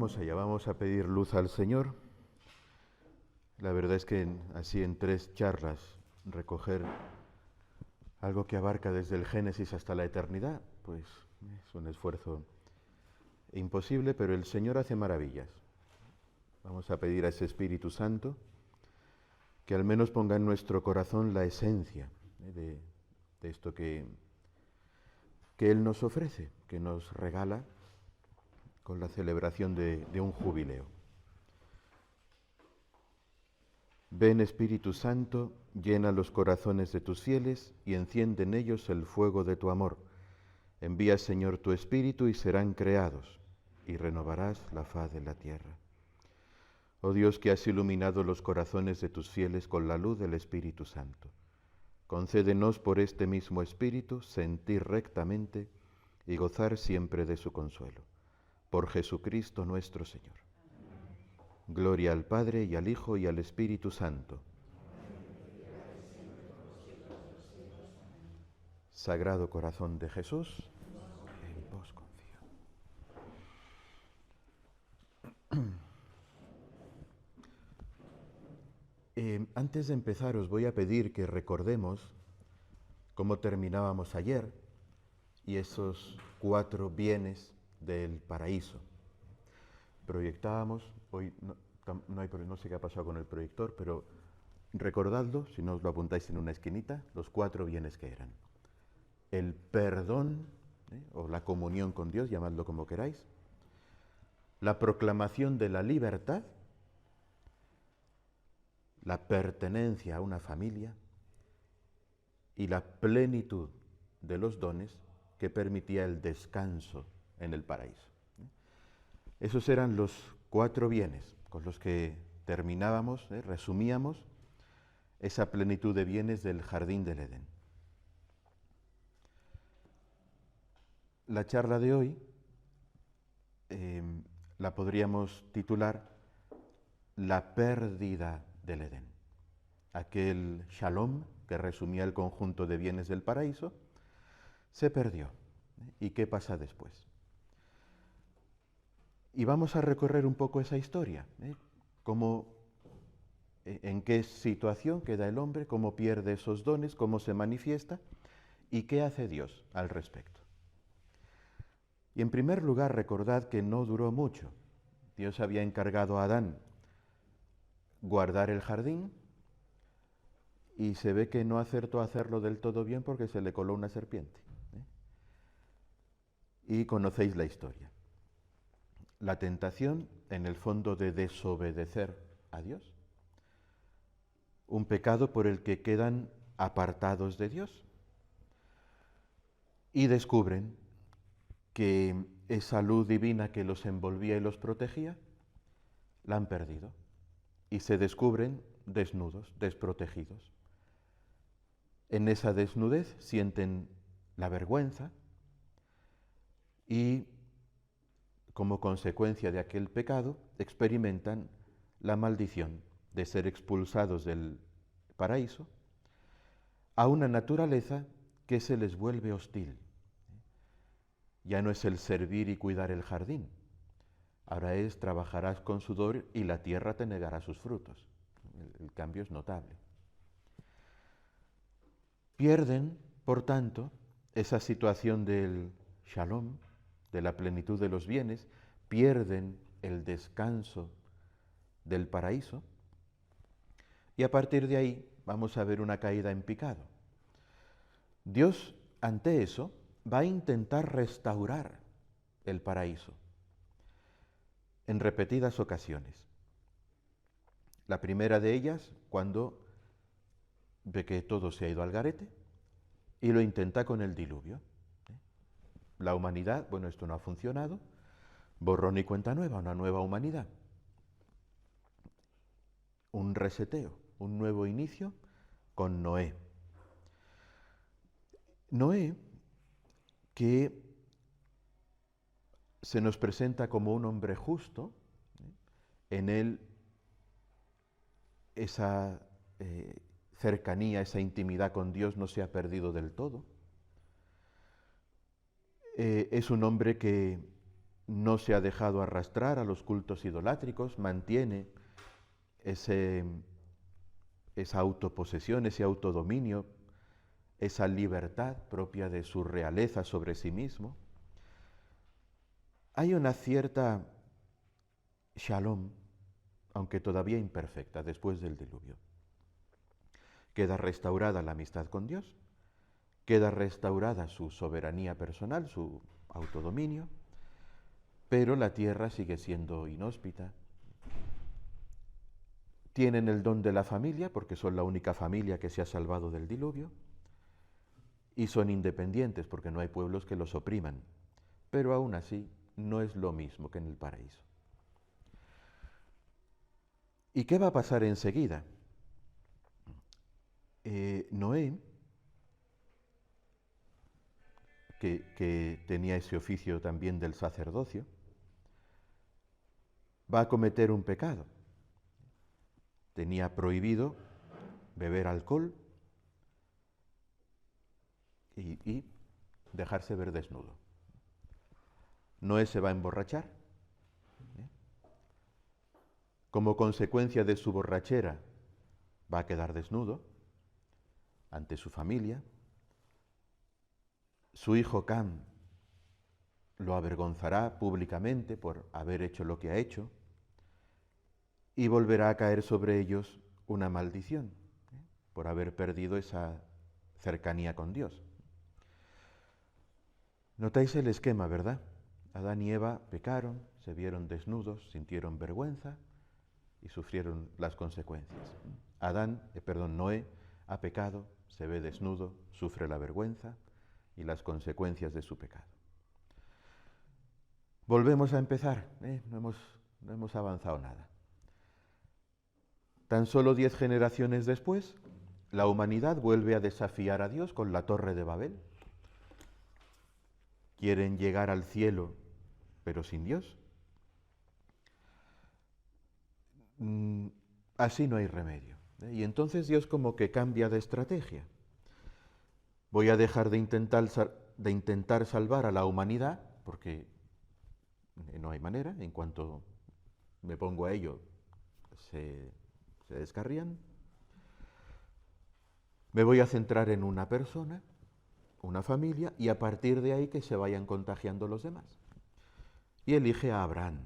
Vamos allá, vamos a pedir luz al Señor. La verdad es que así en 3 charlas recoger algo que abarca desde el Génesis hasta la eternidad, pues es un esfuerzo imposible, pero el Señor hace maravillas. Vamos a pedir a ese Espíritu Santo que al menos ponga en nuestro corazón la esencia de esto que Él nos ofrece, que nos regala con la celebración de un jubileo. Ven, Espíritu Santo, llena los corazones de tus fieles y enciende en ellos el fuego de tu amor. Envía, Señor, tu Espíritu y serán creados, y renovarás la faz de la tierra. Oh Dios, que has iluminado los corazones de tus fieles con la luz del Espíritu Santo, concédenos por este mismo Espíritu sentir rectamente y gozar siempre de su consuelo. Por Jesucristo nuestro Señor. Gloria al Padre, y al Hijo, y al Espíritu Santo. Sagrado Corazón de Jesús, en vos confío. Antes de empezar, os voy a pedir que recordemos cómo terminábamos ayer y esos 4 bienes del paraíso. Proyectábamos, hoy no sé qué ha pasado con el proyector, pero recordadlo, si no os lo apuntáis en una esquinita, los 4 bienes que eran. El perdón, o la comunión con Dios, llamadlo como queráis, la proclamación de la libertad, la pertenencia a una familia y la plenitud de los dones que permitía el descanso en el paraíso. Esos eran los 4 bienes con los que terminábamos, resumíamos esa plenitud de bienes del jardín del Edén. La charla de hoy la podríamos titular La pérdida del Edén. Aquel shalom que resumía el conjunto de bienes del paraíso se perdió. ¿Y qué pasa después? Y vamos a recorrer un poco esa historia, en qué situación queda el hombre, cómo pierde esos dones, cómo se manifiesta y qué hace Dios al respecto. Y en primer lugar, recordad que no duró mucho. Dios había encargado a Adán guardar el jardín y se ve que no acertó a hacerlo del todo bien porque se le coló una serpiente. Y conocéis la historia. La tentación, en el fondo, de desobedecer a Dios. Un pecado por el que quedan apartados de Dios. Y descubren que esa luz divina que los envolvía y los protegía, la han perdido. Y se descubren desnudos, desprotegidos. En esa desnudez sienten la vergüenza y, como consecuencia de aquel pecado, experimentan la maldición de ser expulsados del paraíso a una naturaleza que se les vuelve hostil. Ya no es el servir y cuidar el jardín, ahora es trabajarás con sudor y la tierra te negará sus frutos. El cambio es notable. Pierden, por tanto, esa situación del shalom, de la plenitud de los bienes, pierden el descanso del paraíso y a partir de ahí vamos a ver una caída en picado. Dios, ante eso, va a intentar restaurar el paraíso en repetidas ocasiones. La primera de ellas, cuando ve que todo se ha ido al garete y lo intenta con el diluvio. La humanidad, bueno, esto no ha funcionado, borrón y cuenta nueva, una nueva humanidad. Un reseteo, un nuevo inicio con Noé. Noé, que se nos presenta como un hombre justo, en él esa cercanía, esa intimidad con Dios no se ha perdido del todo. Es un hombre que no se ha dejado arrastrar a los cultos idolátricos, mantiene esa autoposesión, ese autodominio, esa libertad propia de su realeza sobre sí mismo. Hay una cierta shalom, aunque todavía imperfecta, después del diluvio. Queda restaurada la amistad con Dios, queda restaurada su soberanía personal, su autodominio, pero la tierra sigue siendo inhóspita. Tienen el don de la familia, porque son la única familia que se ha salvado del diluvio, y son independientes, porque no hay pueblos que los opriman, pero aún así no es lo mismo que en el paraíso. ¿Y qué va a pasar enseguida? Noé, que tenía ese oficio también del sacerdocio, va a cometer un pecado. Tenía prohibido beber alcohol y dejarse ver desnudo. Noé se va a emborrachar. Como consecuencia de su borrachera, va a quedar desnudo ante su familia. Su hijo Cam lo avergonzará públicamente por haber hecho lo que ha hecho y volverá a caer sobre ellos una maldición por haber perdido esa cercanía con Dios. Notáis el esquema, ¿verdad? Adán y Eva pecaron, se vieron desnudos, sintieron vergüenza y sufrieron las consecuencias. Noé ha pecado, se ve desnudo, sufre la vergüenza y las consecuencias de su pecado. Volvemos a empezar, no hemos avanzado nada. Tan solo 10 generaciones después, la humanidad vuelve a desafiar a Dios con la Torre de Babel. Quieren llegar al cielo, pero sin Dios. Así no hay remedio. Y entonces Dios como que cambia de estrategia. Voy a dejar de intentar salvar a la humanidad, porque no hay manera, en cuanto me pongo a ello, se descarrían. Me voy a centrar en una persona, una familia, y a partir de ahí que se vayan contagiando los demás. Y elige a Abraham.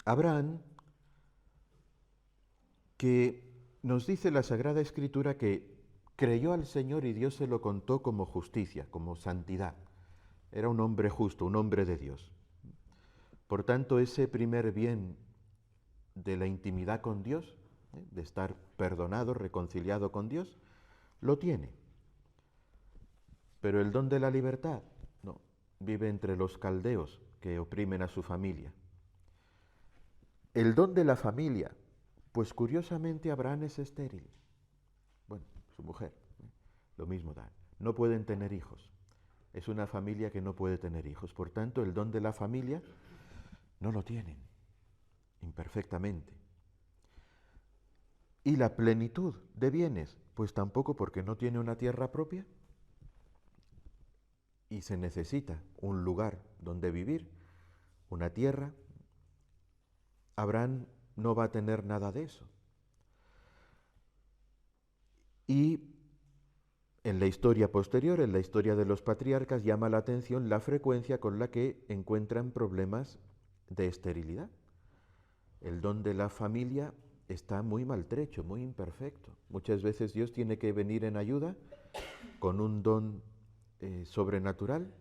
Abraham, que nos dice la Sagrada Escritura que creyó al Señor y Dios se lo contó como justicia, como santidad. Era un hombre justo, un hombre de Dios. Por tanto, ese primer bien de la intimidad con Dios, de estar perdonado, reconciliado con Dios, lo tiene. Pero el don de la libertad, no, vive entre los caldeos que oprimen a su familia. El don de la familia, pues curiosamente Abraham es estéril. Bueno, su mujer, lo mismo da. No pueden tener hijos. Es una familia que no puede tener hijos. Por tanto, el don de la familia no lo tienen, imperfectamente. Y la plenitud de bienes, pues tampoco, porque no tiene una tierra propia y se necesita un lugar donde vivir, una tierra. Abraham no va a tener nada de eso. Y en la historia posterior, en la historia de los patriarcas, llama la atención la frecuencia con la que encuentran problemas de esterilidad. El don de la familia está muy maltrecho, muy imperfecto. Muchas veces Dios tiene que venir en ayuda con un don sobrenatural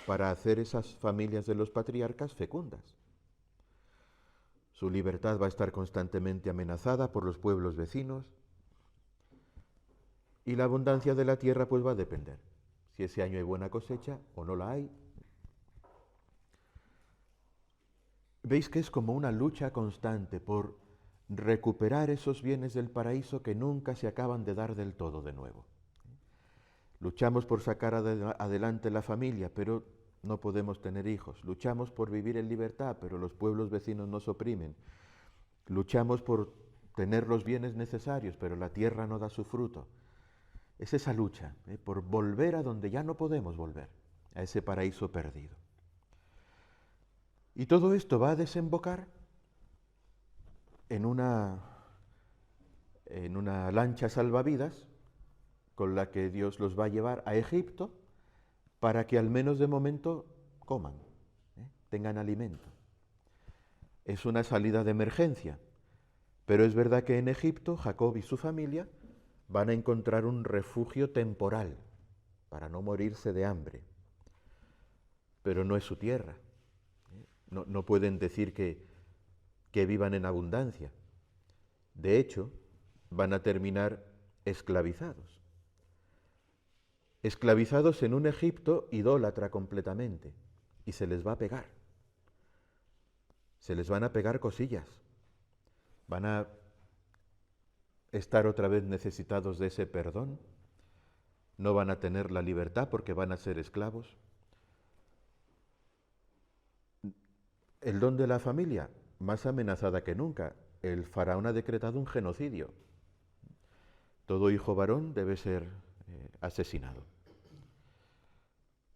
para hacer esas familias de los patriarcas fecundas. Su libertad va a estar constantemente amenazada por los pueblos vecinos y la abundancia de la tierra pues va a depender. Si ese año hay buena cosecha o no la hay. Veis que es como una lucha constante por recuperar esos bienes del paraíso que nunca se acaban de dar del todo de nuevo. Luchamos por sacar adelante la familia, pero no podemos tener hijos. Luchamos por vivir en libertad, pero los pueblos vecinos nos oprimen. Luchamos por tener los bienes necesarios, pero la tierra no da su fruto. Es esa lucha por volver a donde ya no podemos volver, a ese paraíso perdido. Y todo esto va a desembocar en una lancha salvavidas con la que Dios los va a llevar a Egipto para que al menos de momento coman, tengan alimento. Es una salida de emergencia, pero es verdad que en Egipto Jacob y su familia van a encontrar un refugio temporal para no morirse de hambre, pero no es su tierra. No pueden decir que vivan en abundancia. De hecho, van a terminar esclavizados. Esclavizados en un Egipto idólatra completamente, y se les va a pegar. Se les van a pegar cosillas. Van a estar otra vez necesitados de ese perdón. No van a tener la libertad porque van a ser esclavos. El don de la familia, más amenazada que nunca. El faraón ha decretado un genocidio. Todo hijo varón debe ser asesinado.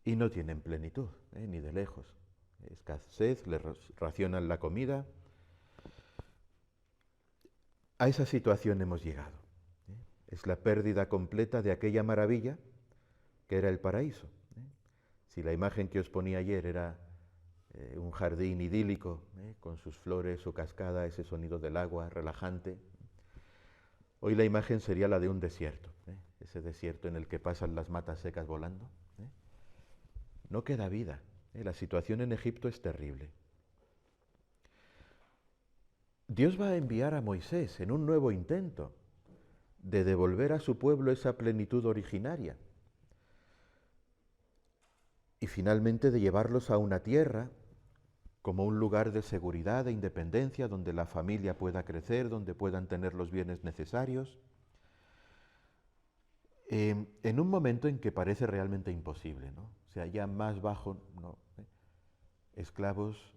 Y no tienen plenitud, ni de lejos. Escasez, les racionan la comida. A esa situación hemos llegado. Es la pérdida completa de aquella maravilla que era el paraíso. Si la imagen que os ponía ayer era un jardín idílico, con sus flores, su cascada, ese sonido del agua relajante, hoy la imagen sería la de un desierto, ese desierto en el que pasan las matas secas volando. No queda vida. La situación en Egipto es terrible. Dios va a enviar a Moisés en un nuevo intento de devolver a su pueblo esa plenitud originaria y finalmente de llevarlos a una tierra como un lugar de seguridad e independencia donde la familia pueda crecer, donde puedan tener los bienes necesarios, en un momento en que parece realmente imposible, ¿no? O sea, ya más bajo, ¿no? Esclavos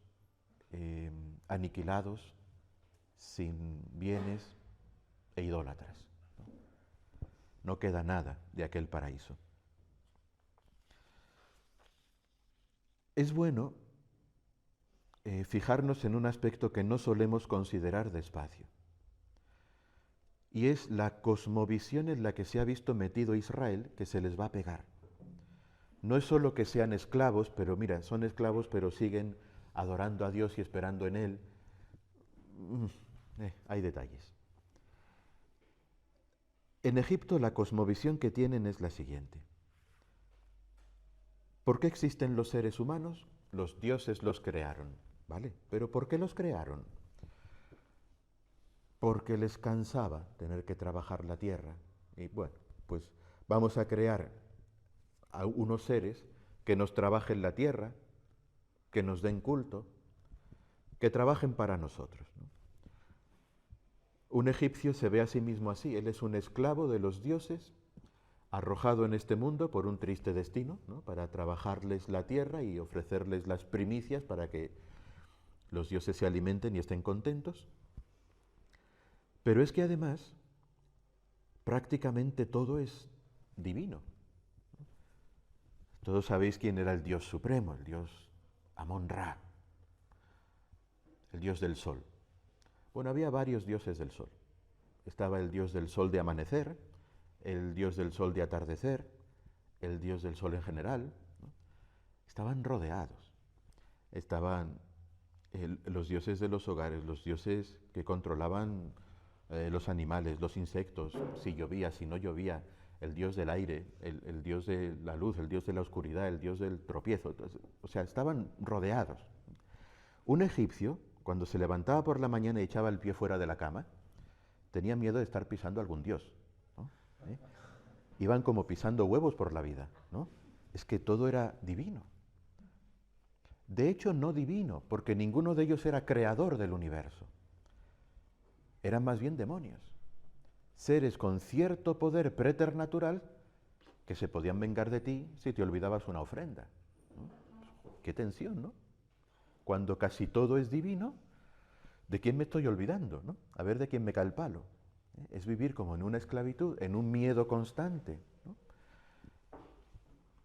aniquilados, sin bienes e idólatras. No queda nada de aquel paraíso. Es bueno fijarnos en un aspecto que no solemos considerar despacio, y es la cosmovisión en la que se ha visto metido Israel, que se les va a pegar. No es solo que sean esclavos, pero mira, son esclavos pero siguen adorando a Dios y esperando en Él. Hay detalles. En Egipto la cosmovisión que tienen es la siguiente. ¿Por qué existen los seres humanos? Los dioses los crearon, ¿vale? ¿Pero por qué los crearon? Porque les cansaba tener que trabajar la tierra. Y bueno, pues vamos a crear a unos seres que nos trabajen la tierra, que nos den culto, que trabajen para nosotros, ¿no? Un egipcio se ve a sí mismo así, él es un esclavo de los dioses, arrojado en este mundo por un triste destino, ¿no? Para trabajarles la tierra y ofrecerles las primicias para que los dioses se alimenten y estén contentos. Pero es que además prácticamente todo es divino. Todos sabéis quién era el dios supremo, el dios Amón-Ra, el dios del sol. Bueno, había varios dioses del sol. Estaba el dios del sol de amanecer, el dios del sol de atardecer, el dios del sol en general, ¿no? Estaban rodeados. Estaban los dioses de los hogares, los dioses que controlaban los animales, los insectos, si llovía, si no llovía, el dios del aire, el dios de la luz, el dios de la oscuridad, el dios del tropiezo. O sea, estaban rodeados. Un egipcio, cuando se levantaba por la mañana y echaba el pie fuera de la cama, tenía miedo de estar pisando a algún dios, ¿no? Iban como pisando huevos por la vida, ¿no? Es que todo era divino. De hecho, no divino, porque ninguno de ellos era creador del universo. Eran más bien demonios, seres con cierto poder preternatural que se podían vengar de ti si te olvidabas una ofrenda, ¿no? Qué tensión, ¿no? Cuando casi todo es divino, ¿de quién me estoy olvidando, ¿no? A ver de quién me cae el palo. Es vivir como en una esclavitud, en un miedo constante, ¿no?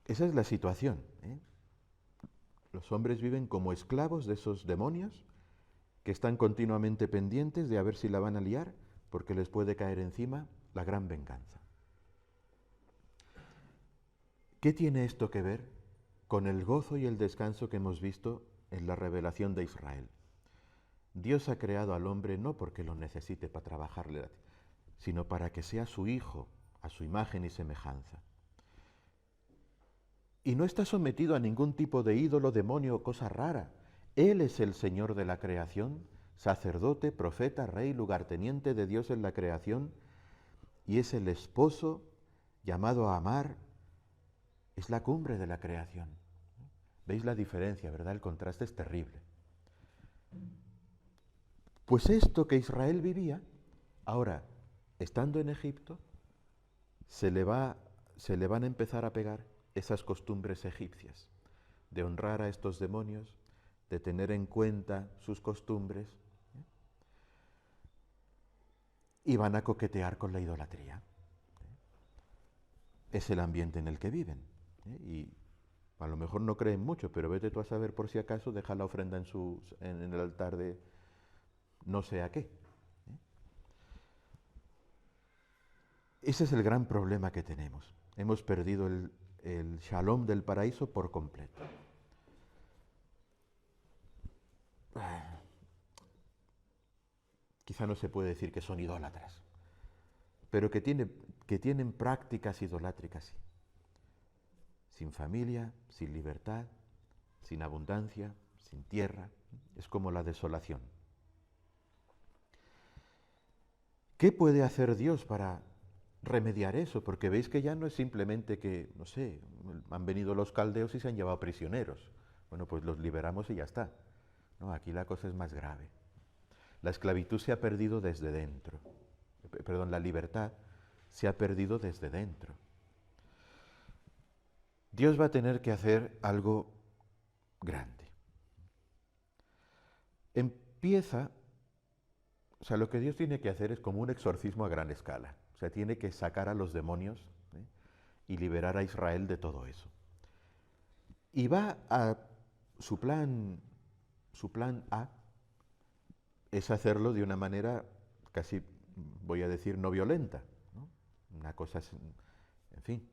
Esa es la situación, ¿eh? Los hombres viven como esclavos de esos demonios que están continuamente pendientes de a ver si la van a liar, porque les puede caer encima la gran venganza. ¿Qué tiene esto que ver con el gozo y el descanso que hemos visto en la revelación de Israel? Dios ha creado al hombre no porque lo necesite para trabajarle, sino para que sea su hijo, a su imagen y semejanza. Y no está sometido a ningún tipo de ídolo, demonio o cosa rara. Él es el Señor de la creación, sacerdote, profeta, rey, lugarteniente de Dios en la creación, y es el esposo llamado a amar. Es la cumbre de la creación. ¿Veis la diferencia, verdad? El contraste es terrible. Pues esto que Israel vivía, ahora, estando en Egipto, se le van a empezar a pegar esas costumbres egipcias, de honrar a estos demonios, de tener en cuenta sus costumbres, y van a coquetear con la idolatría. Es el ambiente en el que viven. Y a lo mejor no creen mucho, pero vete tú a saber por si acaso, deja la ofrenda en el altar de no sé a qué. Ese es el gran problema que tenemos. Hemos perdido el shalom del paraíso por completo. Quizá no se puede decir que son idólatras, pero que tienen prácticas idolátricas, sí. Sin familia, sin libertad, sin abundancia, sin tierra. Es como la desolación. ¿Qué puede hacer Dios para remediar eso? Porque veis que ya no es simplemente que, no sé, han venido los caldeos y se han llevado prisioneros. Bueno, pues los liberamos y ya está. No, aquí la cosa es más grave. La esclavitud se ha perdido desde dentro. Perdón, la libertad se ha perdido desde dentro. Dios va a tener que hacer algo grande. Empieza, o sea, lo que Dios tiene que hacer es como un exorcismo a gran escala. O sea, tiene que sacar a los demonios y liberar a Israel de todo eso. Y va a su plan A es hacerlo de una manera casi, voy a decir, no violenta, ¿no? Una cosa, en fin.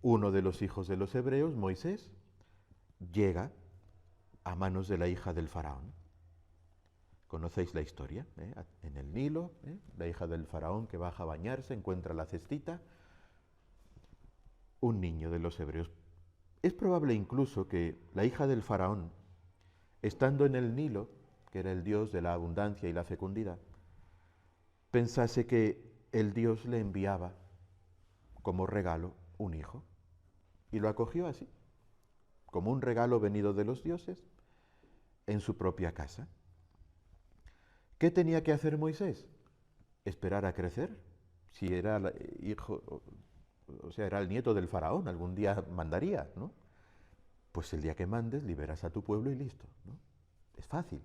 Uno de los hijos de los hebreos, Moisés, llega a manos de la hija del faraón. ¿Conocéis la historia? En el Nilo, la hija del faraón que baja a bañarse, encuentra la cestita, un niño de los hebreos. Es probable incluso que la hija del faraón, estando en el Nilo, que era el dios de la abundancia y la fecundidad, pensase que el Dios le enviaba como regalo un hijo, y lo acogió así, como un regalo venido de los dioses, en su propia casa. ¿Qué tenía que hacer Moisés? Esperar a crecer. Si era hijo, o sea, era el nieto del faraón, algún día mandaría, ¿no? Pues el día que mandes, liberas a tu pueblo y listo, ¿no? Es fácil.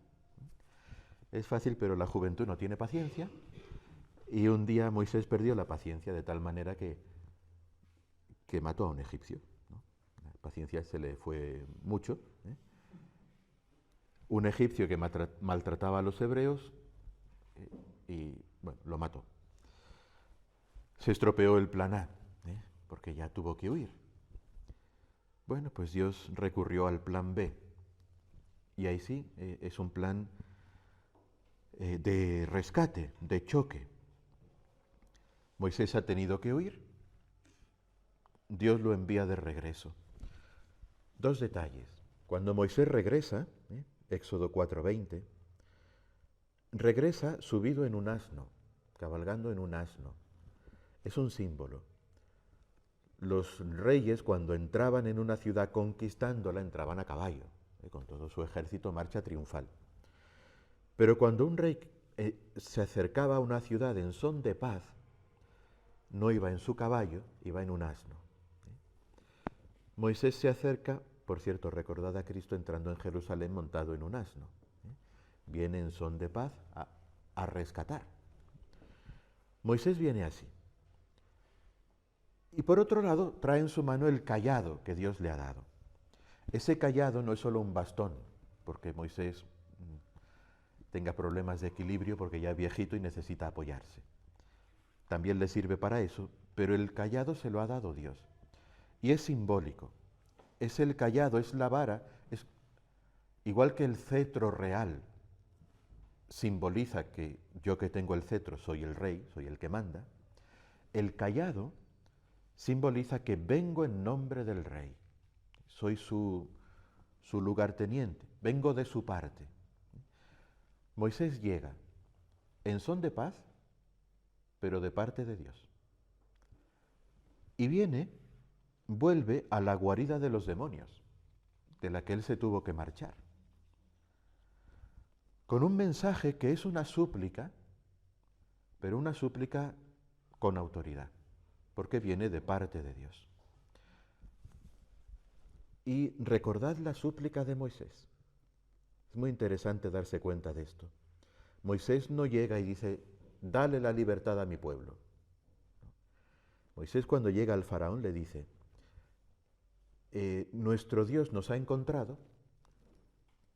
Es fácil, pero la juventud no tiene paciencia, y un día Moisés perdió la paciencia de tal manera que mató a un egipcio, ¿no? La paciencia se le fue mucho, ¿eh? Un egipcio que maltrataba a los hebreos y, bueno, lo mató. Se estropeó el plan A, porque ya tuvo que huir. Bueno, pues Dios recurrió al plan B. Y ahí sí, es un plan de rescate, de choque. Moisés ha tenido que huir. Dios lo envía de regreso. Dos detalles. Cuando Moisés regresa, Éxodo 4:20, regresa subido en un asno, cabalgando en un asno. Es un símbolo. Los reyes, cuando entraban en una ciudad conquistándola, entraban a caballo, con todo su ejército, marcha triunfal. Pero cuando un rey se acercaba a una ciudad en son de paz, no iba en su caballo, iba en un asno. Moisés se acerca, por cierto, recordad a Cristo entrando en Jerusalén montado en un asno. Viene en son de paz a rescatar. Moisés viene así. Y por otro lado, trae en su mano el cayado que Dios le ha dado. Ese cayado no es solo un bastón, porque Moisés tenga problemas de equilibrio porque ya es viejito y necesita apoyarse. También le sirve para eso, pero el cayado se lo ha dado Dios. Y es simbólico. Es el cayado, es la vara, es igual que el cetro real simboliza que yo que tengo el cetro soy el rey, soy el que manda. El cayado simboliza que vengo en nombre del rey. Soy su lugarteniente, vengo de su parte. Moisés llega en son de paz, pero de parte de Dios. Y vuelve a la guarida de los demonios, de la que él se tuvo que marchar, con un mensaje que es una súplica, pero una súplica con autoridad, porque viene de parte de Dios. Y recordad la súplica de Moisés. Es muy interesante darse cuenta de esto. Moisés no llega y dice, dale la libertad a mi pueblo. Moisés cuando llega al faraón le dice, nuestro Dios nos ha encontrado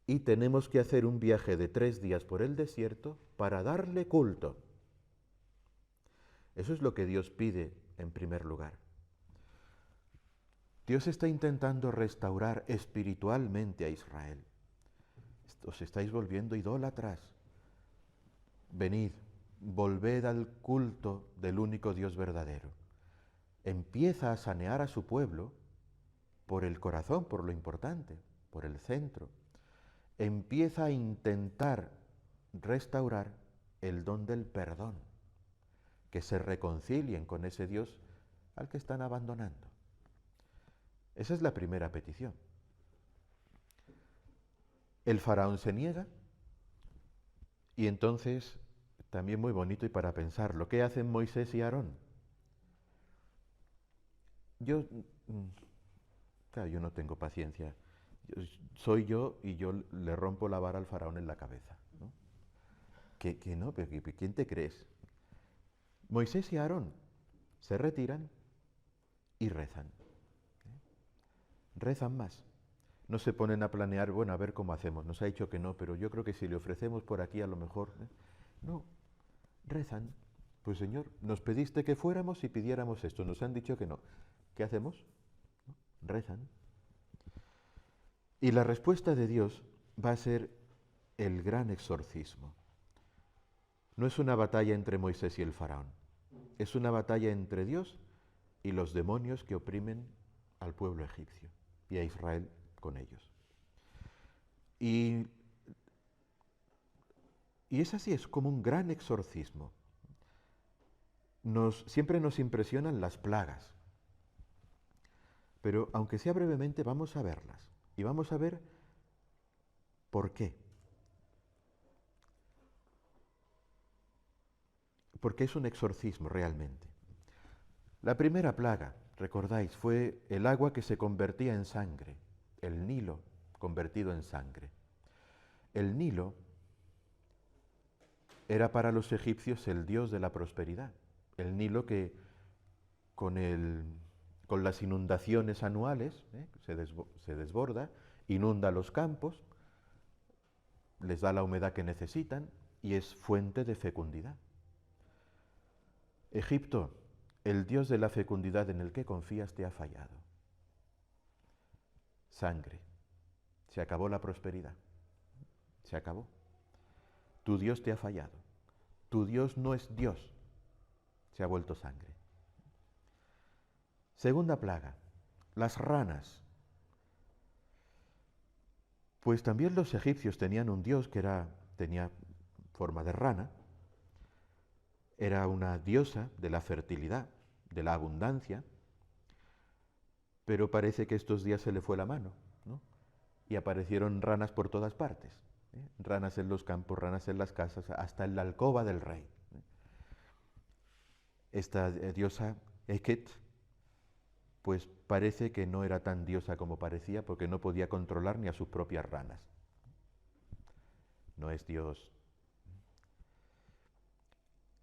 y tenemos que hacer un viaje de 3 días por el desierto para darle culto. Eso es lo que Dios pide en primer lugar. Dios está intentando restaurar espiritualmente a Israel. Os estáis volviendo idólatras. Venid, volved al culto del único Dios verdadero. Empieza a sanear a su pueblo por el corazón, por lo importante, por el centro. Empieza a intentar restaurar el don del perdón, que se reconcilien con ese Dios al que están abandonando. Esa es la primera petición. El faraón se niega y entonces, también muy bonito y para pensarlo, ¿qué hacen Moisés y Aarón? Claro, yo no tengo paciencia. Soy yo y yo le rompo la vara al faraón en la cabeza, ¿no? Que no, pero ¿quién te crees? Moisés y Aarón se retiran y rezan. Rezan más. No se ponen a planear, bueno, a ver cómo hacemos. Nos ha dicho que no, pero yo creo que si le ofrecemos por aquí a lo mejor... No, rezan. Pues Señor, nos pediste que fuéramos y pidiéramos esto. Nos han dicho que no. ¿Qué hacemos? Rezan. Y la respuesta de Dios va a ser el gran exorcismo. No es una batalla entre Moisés y el faraón. Es una batalla entre Dios y los demonios que oprimen al pueblo egipcio y a Israel con ellos. Y es así, es como un gran exorcismo. Siempre nos impresionan las plagas, pero aunque sea brevemente vamos a verlas y vamos a ver por qué. Porque es un exorcismo realmente. La primera plaga, recordáis, fue el agua que se convertía en sangre, el Nilo convertido en sangre. El Nilo era para los egipcios el dios de la prosperidad. El Nilo que con las inundaciones anuales se desborda, inunda los campos, les da la humedad que necesitan y es fuente de fecundidad. Egipto, el Dios de la fecundidad en el que confías te ha fallado. Sangre. Se acabó la prosperidad. Se acabó. Tu Dios te ha fallado. Tu Dios no es Dios. Se ha vuelto sangre. Segunda plaga, las ranas. Pues también los egipcios tenían un dios que tenía forma de rana. Era una diosa de la fertilidad, de la abundancia, pero parece que estos días se le fue la mano, ¿no? Y aparecieron ranas por todas partes, ¿eh? Ranas en los campos, ranas en las casas, hasta en la alcoba del rey. Esta diosa Eket, pues parece que no era tan diosa como parecía, porque no podía controlar ni a sus propias ranas. No es Dios.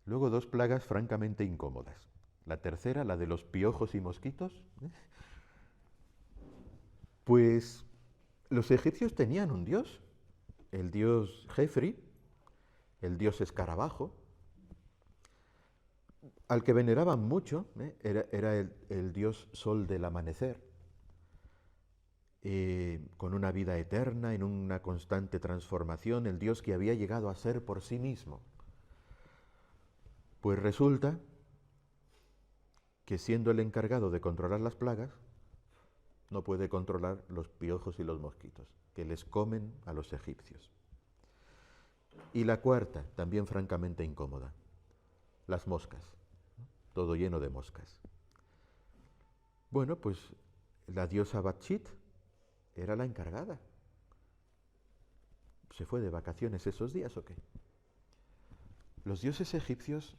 Luego 2 plagas francamente incómodas. La tercera, la de los piojos y mosquitos, pues Los egipcios tenían un dios, el dios Jefri, el dios escarabajo, al que veneraban mucho, era el dios sol del amanecer, con una vida eterna, en una constante transformación, el dios que había llegado a ser por sí mismo. Pues resulta que siendo el encargado de controlar las plagas, no puede controlar los piojos y los mosquitos, que les comen a los egipcios. Y la cuarta, también francamente incómoda, las moscas, todo lleno de moscas. Bueno, pues la diosa Batshit era la encargada. ¿Se fue de vacaciones esos días o qué? Los dioses egipcios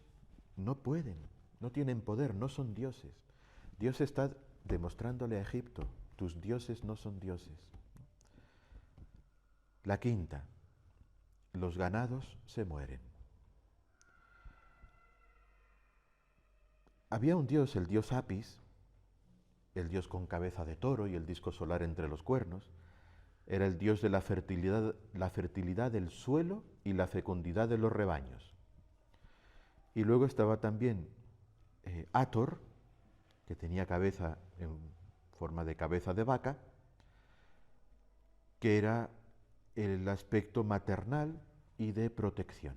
no pueden, no tienen poder, no son dioses. Dios está demostrándole a Egipto, tus dioses no son dioses. La quinta, los ganados se mueren. Había un dios, el dios Apis, el dios con cabeza de toro y el disco solar entre los cuernos. Era el dios de la fertilidad del suelo y la fecundidad de los rebaños. Y luego estaba también Hathor, que tenía cabeza en forma de cabeza de vaca, que era el aspecto maternal y de protección.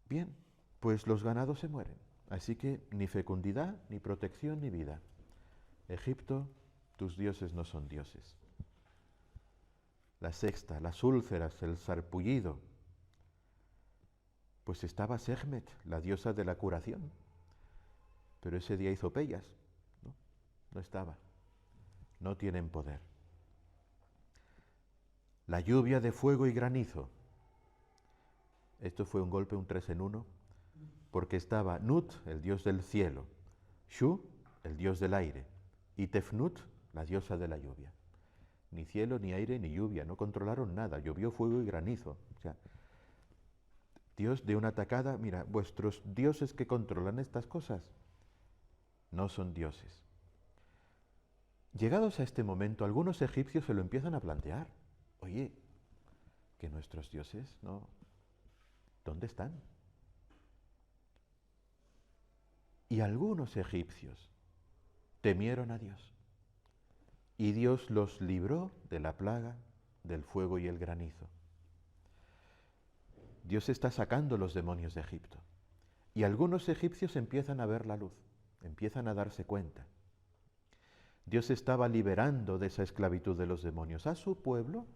Bien, pues los ganados se mueren, así que ni fecundidad, ni protección, ni vida. Egipto, tus dioses no son dioses. La sexta, las úlceras, el sarpullido. Pues estaba Sekhmet, la diosa de la curación, pero ese día hizo pellas, ¿no? No estaba. No tienen poder. La lluvia de fuego y granizo. Esto fue un golpe, un 3 en 1, porque estaba Nut, el dios del cielo, Shu, el dios del aire, y Tefnut, la diosa de la lluvia. Ni cielo, ni aire, ni lluvia, no controlaron nada, llovió fuego y granizo. O sea, Dios de una tacada, mira, vuestros dioses que controlan estas cosas no son dioses. Llegados a este momento, algunos egipcios se lo empiezan a plantear. Oye, que nuestros dioses, ¿no? ¿Dónde están? Y algunos egipcios temieron a Dios. Y Dios los libró de la plaga del fuego y el granizo. Dios está sacando los demonios de Egipto. Y algunos egipcios empiezan a ver la luz, empiezan a darse cuenta. Dios estaba liberando de esa esclavitud de los demonios a su pueblo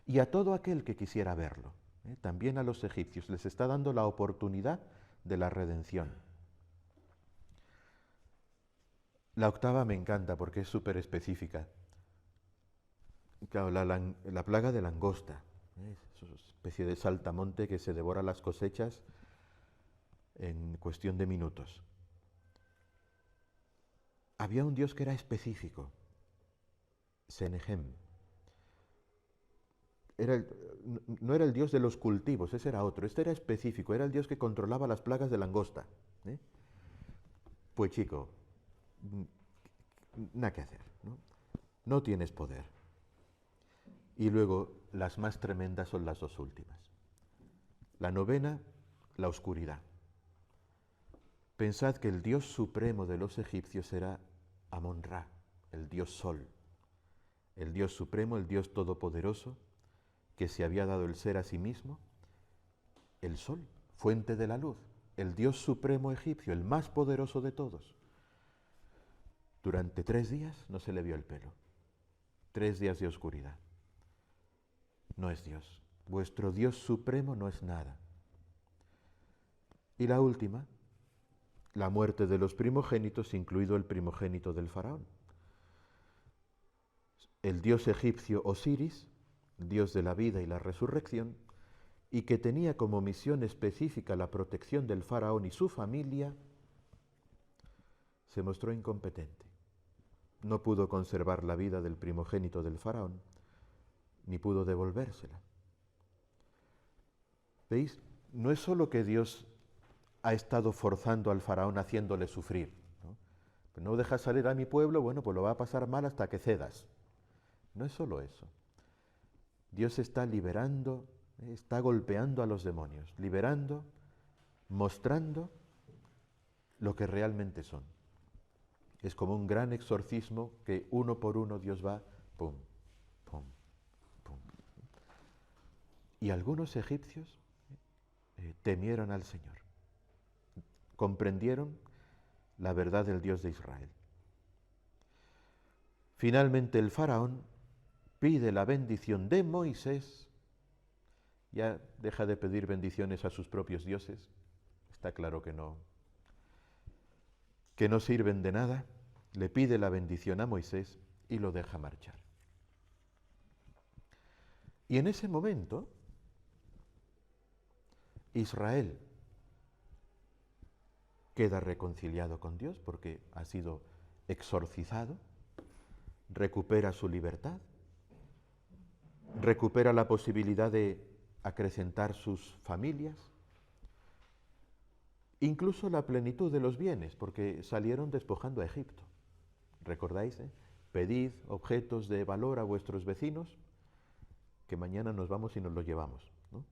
y a todo aquel que quisiera verlo. También a los egipcios les está dando la oportunidad de la redención. La octava me encanta porque es súper específica. Claro, la plaga de langosta, es una especie de saltamonte que se devora las cosechas en cuestión de minutos. Había un dios que era específico, Senehem. No era el dios de los cultivos, ese era otro, este era específico, era el dios que controlaba las plagas de langosta. Pues chico, nada que hacer, ¿no? No tienes poder. Y luego las más tremendas son las dos últimas. La novena, la oscuridad. Pensad que el dios supremo de los egipcios era Amon-Ra, el dios sol, el dios supremo, el dios todopoderoso, que se había dado el ser a sí mismo, el sol, fuente de la luz, el dios supremo egipcio, el más poderoso de todos. Durante 3 días no se le vio el pelo. 3 días de oscuridad. No es Dios. Vuestro Dios supremo no es nada. Y la última, la muerte de los primogénitos, incluido el primogénito del faraón. El dios egipcio Osiris, dios de la vida y la resurrección, y que tenía como misión específica la protección del faraón y su familia, se mostró incompetente. No pudo conservar la vida del primogénito del faraón, ni pudo devolvérsela. ¿Veis? No es solo que Dios ha estado forzando al faraón haciéndole sufrir, ¿no? no dejas salir a mi pueblo, bueno, pues lo va a pasar mal hasta que cedas. No es solo eso. Dios está liberando, está golpeando a los demonios, liberando, mostrando lo que realmente son. Es como un gran exorcismo que uno por uno Dios va, pum, pum, pum. Y algunos egipcios temieron al Señor, comprendieron la verdad del Dios de Israel. Finalmente el faraón pide la bendición de Moisés, ya deja de pedir bendiciones a sus propios dioses, está claro que no sirven de nada, le pide la bendición a Moisés y lo deja marchar. Y en ese momento, Israel queda reconciliado con Dios porque ha sido exorcizado, recupera su libertad, recupera la posibilidad de acrecentar sus familias, incluso la plenitud de los bienes, porque salieron despojando a Egipto. ¿Recordáis? Pedid objetos de valor a vuestros vecinos, que mañana nos vamos y nos los llevamos, ¿no?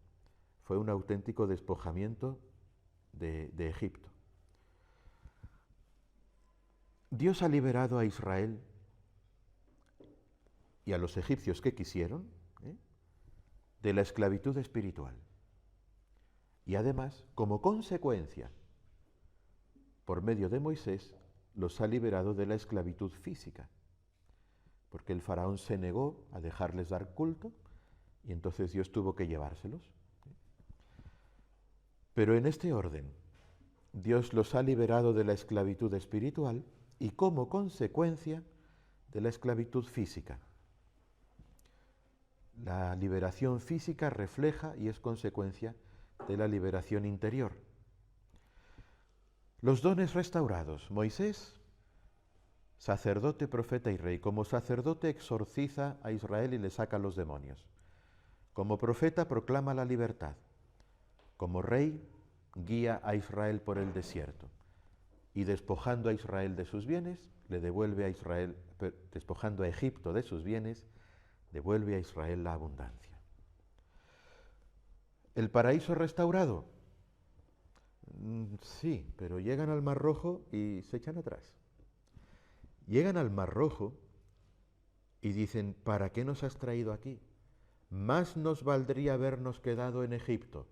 Fue un auténtico despojamiento de Egipto. Dios ha liberado a Israel y a los egipcios que quisieron de la esclavitud espiritual. Y además, como consecuencia, por medio de Moisés, los ha liberado de la esclavitud física, porque el faraón se negó a dejarles dar culto y entonces Dios tuvo que llevárselos. Pero en este orden, Dios los ha liberado de la esclavitud espiritual y como consecuencia de la esclavitud física. La liberación física refleja y es consecuencia de la liberación interior. Los dones restaurados. Moisés, sacerdote, profeta y rey. Como sacerdote exorciza a Israel y le saca a los demonios. Como profeta proclama la libertad. Como rey guía a Israel por el desierto. Y despojando a Israel de sus bienes, le devuelve a Israel, despojando a Egipto de sus bienes, devuelve a Israel la abundancia. ¿El paraíso restaurado? Sí, pero llegan al Mar Rojo y se echan atrás. Llegan al Mar Rojo y dicen, ¿para qué nos has traído aquí? Más nos valdría habernos quedado en Egipto.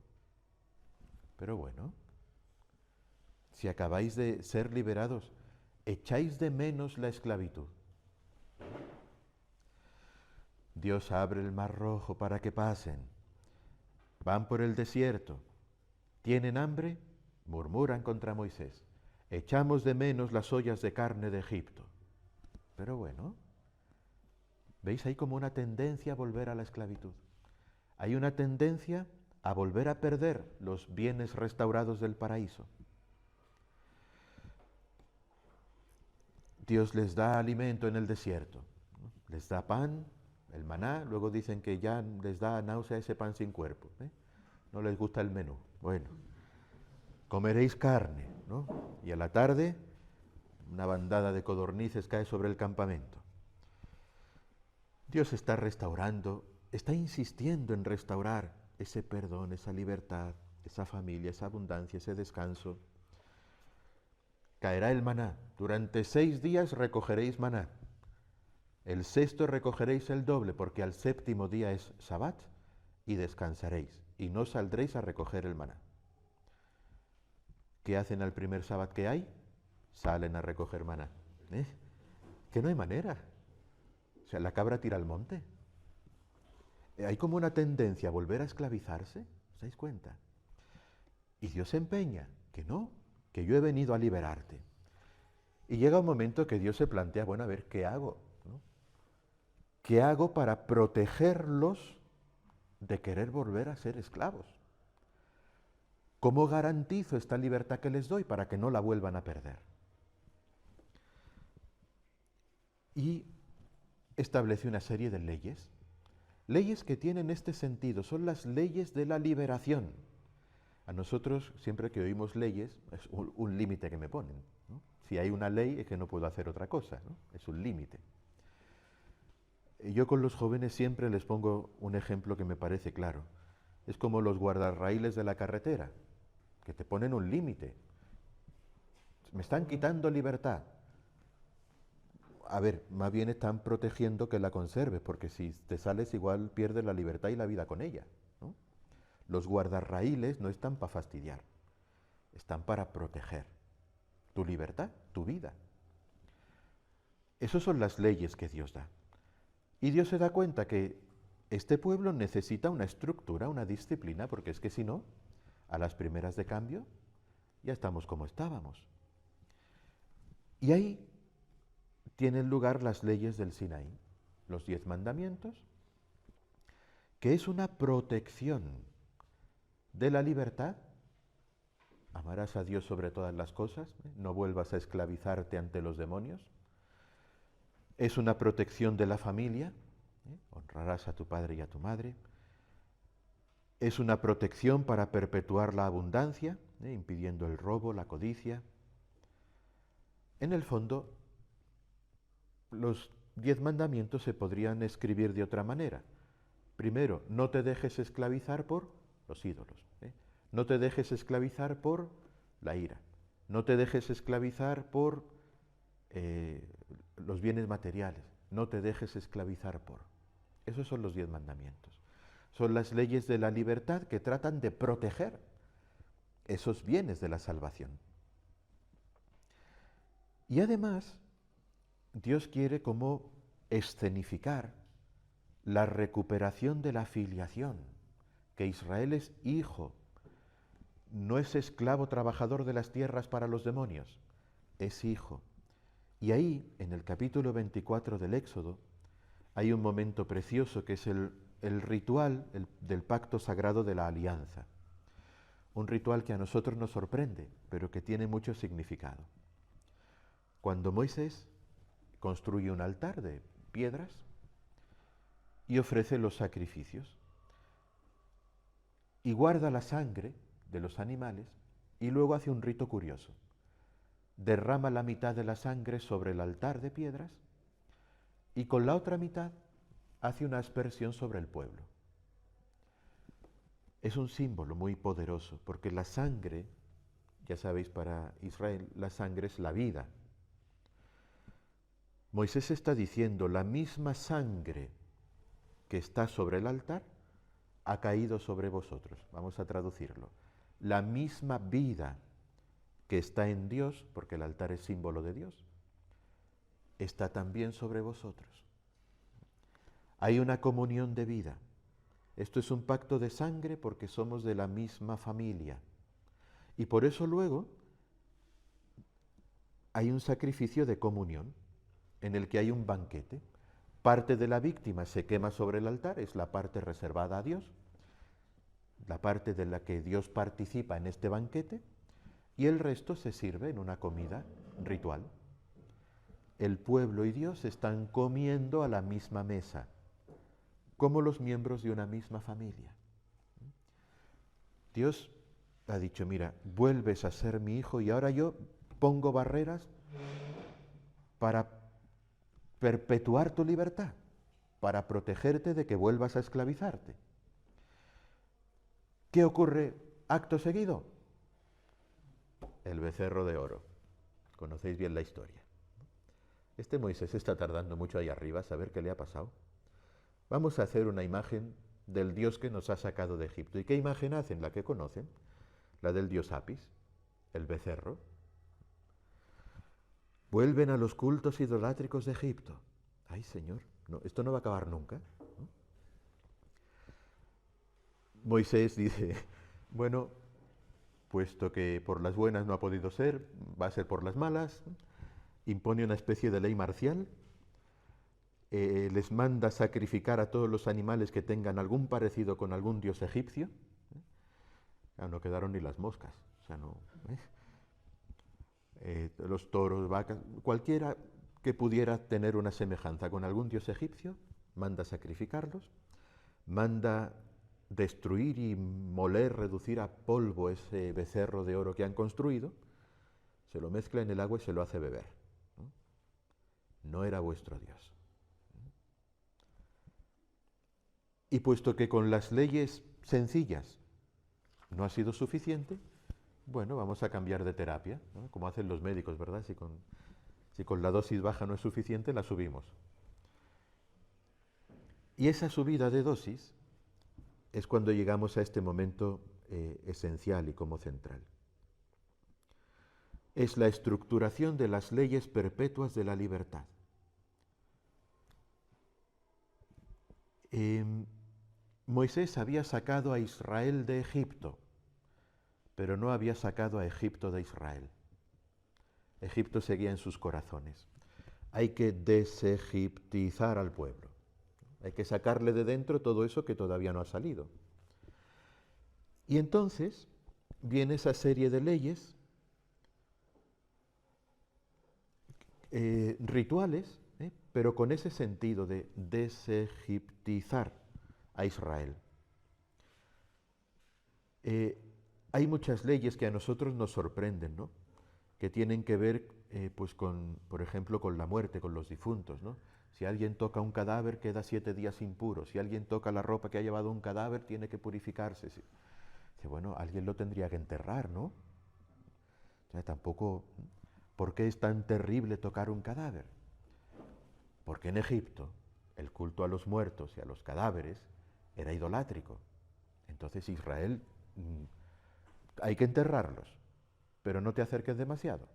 Pero bueno, si acabáis de ser liberados, echáis de menos la esclavitud. Dios abre el Mar Rojo para que pasen. Van por el desierto. ¿Tienen hambre? Murmuran contra Moisés. Echamos de menos las ollas de carne de Egipto. Pero bueno, ¿veis? Hay como una tendencia a volver a la esclavitud. Hay una tendencia a volver a perder los bienes restaurados del paraíso. Dios les da alimento en el desierto, ¿no? Les da pan, el maná, luego dicen que ya les da náusea ese pan sin cuerpo, ¿eh? No les gusta el menú. Bueno, comeréis carne, ¿no? Y a la tarde una bandada de codornices cae sobre el campamento. Dios está restaurando, está insistiendo en restaurar ese perdón, esa libertad, esa familia, esa abundancia, ese descanso. Caerá el maná. Durante 6 días recogeréis maná. El 6º recogeréis el doble, porque al 7º día es Sabbat, y descansaréis, y no saldréis a recoger el maná. ¿Qué hacen al primer Sabbat que hay? Salen a recoger maná. Que no hay manera. O sea, la cabra tira al monte. Hay como una tendencia a volver a esclavizarse, ¿os dais cuenta? Y Dios se empeña, que no, que yo he venido a liberarte. Y llega un momento que Dios se plantea, bueno, a ver, ¿qué hago? ¿No? ¿Qué hago para protegerlos de querer volver a ser esclavos? ¿Cómo garantizo esta libertad que les doy para que no la vuelvan a perder? Y establece una serie de leyes. Leyes que tienen este sentido, son las leyes de la liberación. A nosotros, siempre que oímos leyes, es un límite que me ponen, ¿no? Si hay una ley es que no puedo hacer otra cosa, ¿no? Es un límite. Yo con los jóvenes siempre les pongo un ejemplo que me parece claro. Es como los guardarraíles de la carretera, que te ponen un límite. Me están quitando libertad. A ver, más bien están protegiendo que la conserves, porque si te sales igual pierdes la libertad y la vida con ella, ¿no? Los guardarraíles no están para fastidiar, están para proteger tu libertad, tu vida. Esas son las leyes que Dios da. Y Dios se da cuenta que este pueblo necesita una estructura, una disciplina, porque es que si no, a las primeras de cambio, ya estamos como estábamos. Y ahí tienen lugar las leyes del Sinaí, los 10 mandamientos, que es una protección de la libertad. Amarás a Dios sobre todas las cosas, no vuelvas a esclavizarte ante los demonios. Es una protección de la familia, honrarás a tu padre y a tu madre. Es una protección para perpetuar la abundancia, impidiendo el robo, la codicia. En el fondo, los 10 mandamientos se podrían escribir de otra manera. Primero, no te dejes esclavizar por los ídolos. No te dejes esclavizar por la ira. No te dejes esclavizar por los bienes materiales. No te dejes esclavizar por. Esos son los 10 mandamientos. Son las leyes de la libertad que tratan de proteger esos bienes de la salvación. Y además, Dios quiere como escenificar la recuperación de la filiación, que Israel es hijo, no es esclavo trabajador de las tierras para los demonios, es hijo. Y ahí, en el capítulo 24 del Éxodo, hay un momento precioso que es el ritual del pacto sagrado de la alianza. Un ritual que a nosotros nos sorprende, pero que tiene mucho significado. Cuando Moisés construye un altar de piedras y ofrece los sacrificios, y guarda la sangre de los animales, y luego hace un rito curioso. Derrama la mitad de la sangre sobre el altar de piedras y con la otra mitad hace una aspersión sobre el pueblo. Es un símbolo muy poderoso, porque la sangre, ya sabéis, para Israel, la sangre es la vida. Moisés está diciendo, la misma sangre que está sobre el altar ha caído sobre vosotros. Vamos a traducirlo. La misma vida que está en Dios, porque el altar es símbolo de Dios, está también sobre vosotros. Hay una comunión de vida. Esto es un pacto de sangre porque somos de la misma familia. Y por eso luego hay un sacrificio de comunión en el que hay un banquete. Parte de la víctima se quema sobre el altar, es la parte reservada a Dios, la parte de la que Dios participa en este banquete, y el resto se sirve en una comida ritual. El pueblo y Dios están comiendo a la misma mesa, como los miembros de una misma familia. Dios ha dicho, mira, vuelves a ser mi hijo y ahora yo pongo barreras para perpetuar tu libertad, para protegerte de que vuelvas a esclavizarte. ¿Qué ocurre acto seguido? El becerro de oro. Conocéis bien la historia. Este Moisés está tardando mucho ahí arriba a saber qué le ha pasado. Vamos a hacer una imagen del Dios que nos ha sacado de Egipto. ¿Y qué imagen hacen? La que conocen, la del dios Apis, el becerro. Vuelven a los cultos idolátricos de Egipto. Ay, Señor, no, esto no va a acabar nunca, ¿no? Moisés dice, bueno, puesto que por las buenas no ha podido ser, va a ser por las malas, impone una especie de ley marcial, les manda sacrificar a todos los animales que tengan algún parecido con algún dios egipcio. No quedaron ni las moscas, o sea, no, los toros, vacas, cualquiera que pudiera tener una semejanza con algún dios egipcio, manda sacrificarlos, manda destruir y moler, reducir a polvo ese becerro de oro que han construido, se lo mezcla en el agua y se lo hace beber. No, no era vuestro Dios. Y puesto que con las leyes sencillas no ha sido suficiente, bueno, vamos a cambiar de terapia, ¿no? Como hacen los médicos, ¿verdad? Si con la dosis baja no es suficiente, la subimos. Y esa subida de dosis es cuando llegamos a este momento esencial y como central. Es la estructuración de las leyes perpetuas de la libertad. Moisés había sacado a Israel de Egipto, pero no había sacado a Egipto de Israel. Egipto seguía en sus corazones. Hay que desegiptizar al pueblo. Hay que sacarle de dentro todo eso que todavía no ha salido. Y entonces viene esa serie de leyes rituales, pero con ese sentido de desegiptizar a Israel. Hay muchas leyes que a nosotros nos sorprenden, ¿no? Que tienen que ver, pues con, por ejemplo, con la muerte, con los difuntos, ¿no? Si alguien toca un cadáver, queda 7 días impuro. Si alguien toca la ropa que ha llevado un cadáver, tiene que purificarse. Dice, bueno, alguien lo tendría que enterrar, ¿no? O sea, tampoco... ¿Por qué es tan terrible tocar un cadáver? Porque en Egipto el culto a los muertos y a los cadáveres era idolátrico. Entonces Israel, hay que enterrarlos, pero no te acerques demasiado,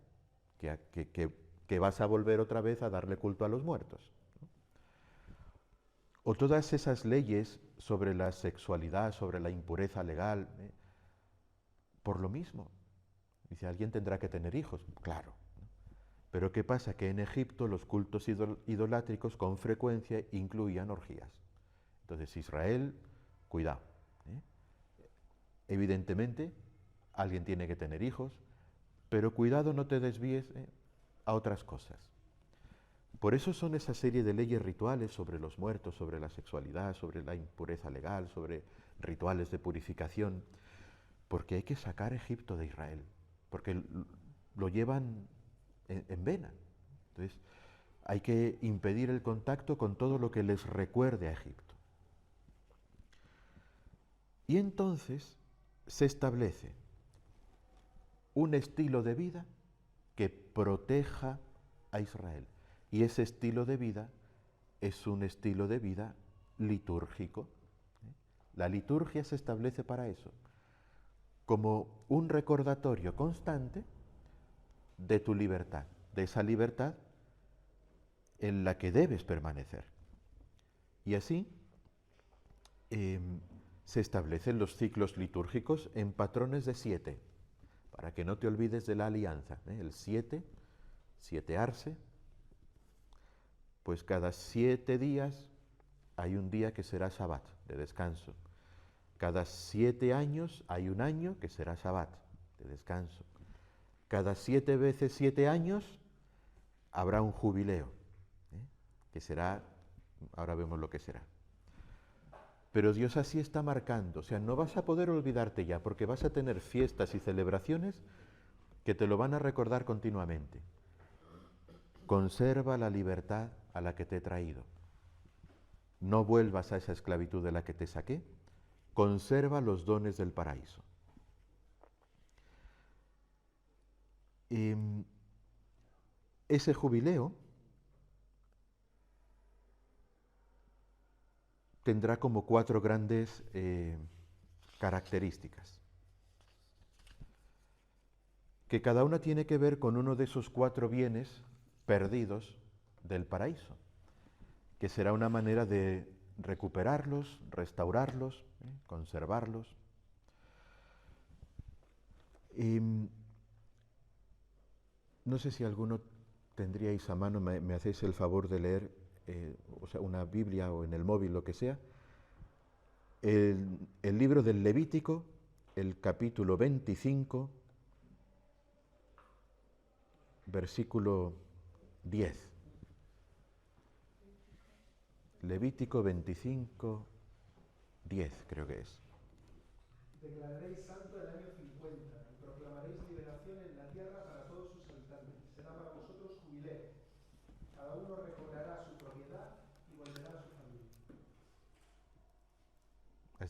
que vas a volver otra vez a darle culto a los muertos. O todas esas leyes sobre la sexualidad, sobre la impureza legal, por lo mismo. Dice, alguien tendrá que tener hijos, claro. Pero ¿qué pasa? Que en Egipto los cultos idolátricos con frecuencia incluían orgías. Entonces Israel, cuidado. Evidentemente, alguien tiene que tener hijos, pero cuidado, no te desvíes a otras cosas. Por eso son esa serie de leyes rituales sobre los muertos, sobre la sexualidad, sobre la impureza legal, sobre rituales de purificación, porque hay que sacar a Egipto de Israel, porque lo llevan en vena. Entonces, hay que impedir el contacto con todo lo que les recuerde a Egipto. Y entonces se establece un estilo de vida que proteja a Israel. Y ese estilo de vida es un estilo de vida litúrgico. La liturgia se establece para eso, como un recordatorio constante de tu libertad, de esa libertad en la que debes permanecer. Y así se establecen los ciclos litúrgicos en patrones de 7, para que no te olvides de la alianza. El 7, sietearse, pues cada 7 días hay un día que será Shabbat, de descanso. Cada 7 años hay un año que será Shabbat, de descanso. Cada 7 veces 7 años habrá un jubileo, que será, ahora vemos lo que será. Pero Dios así está marcando, o sea, no vas a poder olvidarte ya, porque vas a tener fiestas y celebraciones que te lo van a recordar continuamente. Conserva la libertad a la que te he traído. No vuelvas a esa esclavitud de la que te saqué. Conserva los dones del paraíso. Ese jubileo tendrá como 4 grandes características, que cada una tiene que ver con uno de esos 4 bienes perdidos del paraíso, que será una manera de recuperarlos, restaurarlos, conservarlos. No sé si alguno tendríais a mano, me hacéis el favor de leer, o sea, una Biblia o en el móvil, lo que sea, el libro del Levítico, el capítulo 25, versículo 10. Levítico 25, 10 creo que es. Declararéis santo el año 50 y proclamaréis liberación en la tierra para todos sus